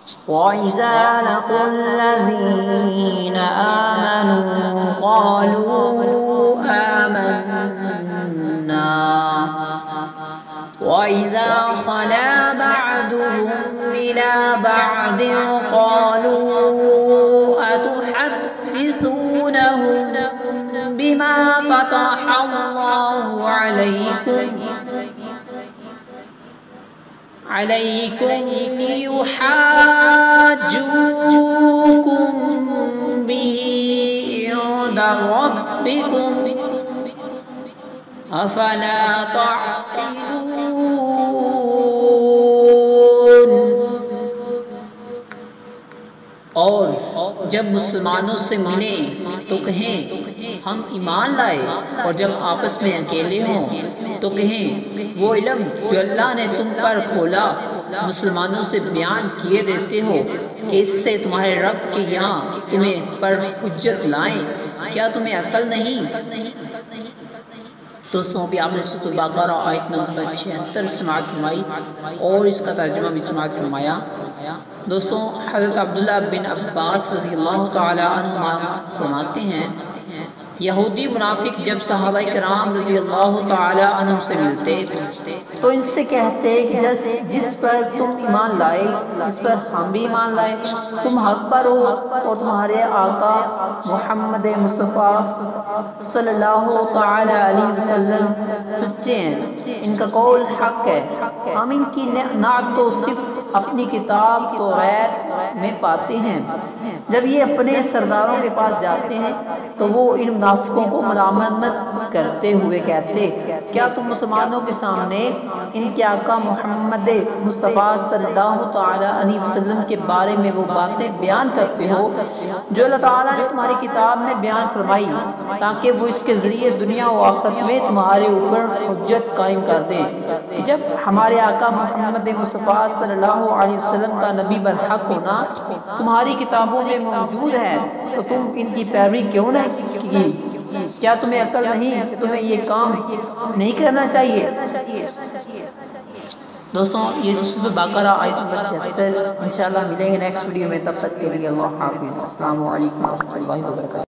وَإِذَا لَقُوا الَّذِينَ آمَنُوا قَالُوا آمَنَّا وَإِذَا خَلَا بَعْضُهُمْ إِلَى بَعْضٍ قَالُوا أَتُحَدِّثُونَهُم بِمَا فَتَحَ اللَّهُ عَلَيْكُمْ لِيُحَاجُّوكُم بِهِ عِندَ رَبِّكُمْ أَفَلَا تَعْقِلُونَ۔ اور جب مسلمانوں سے ملیں تو کہیں ہم ایمان لائے، اور جب آپس میں اکیلے ہوں تو کہیں وہ علم جو اللہ نے تم پر کھولا مسلمانوں سے بیان کیے دیتے ہو کہ اس سے تمہارے رب کے یہاں تمہیں پر حجت لائیں، کیا تمہیں عقل نہیں؟ دوستوں ابھی آپ نے سورۃ البقرہ آیت نمبر 76 سماعت فرمائی اور اس کا ترجمہ بھی سماعت فرمایا۔ دوستوں حضرت عبداللہ بن عباس رضی اللہ تعالی عنہما فرماتے ہیں یہودی منافق جب صحابہ کرام رضی اللہ تعالی عنہم سے ملتے تو ان سے کہتے کہ جس پر تم ایمان لائے اس پر ہم بھی ایمان لائے، تم حق پر ہو اور تمہارے آقا محمد مصطفیٰ صلی اللہ تعالی علیہ وسلم سچے ہیں، ان کا قول حق ہے۔ ہم ان کی نعت تو صرف اپنی کتاب توریت میں پاتے ہیں۔ جب یہ اپنے سرداروں کے پاس جاتے ہیں تو وہ ان منافقوں کو ملامت کرتے ہوئے کہتے کیا تم مسلمانوں کے سامنے ان کے آقا محمد مصطفیٰ صلی اللہ تعالی علیہ وسلم کے بارے میں وہ باتیں بیان کرتے ہو جو اللہ تعالیٰ نے تمہاری کتاب میں بیان فرمائی تاکہ وہ اس کے ذریعے دنیا و آخرت میں تمہارے اوپر حجت قائم کر دیں۔ جب ہمارے آقا محمد مصطفیٰ صلی اللہ علیہ وسلم کا نبی برحق ہونا تمہاری کتابوں میں موجود ہے تو تم ان کی پیروی کیوں نہ کی؟ کیا تمہیں عقل نہیں کہ تمہیں یہ کام نہیں کرنا چاہیے؟ دوستوں یہ سورۃ البقرہ آیت نمبر 76 انشاءاللہ ملیں گے نیکسٹ ویڈیو میں، تب تک کے لیے اللہ حافظ، السلام علیکم ورحمۃ اللہ وبرکاتہ۔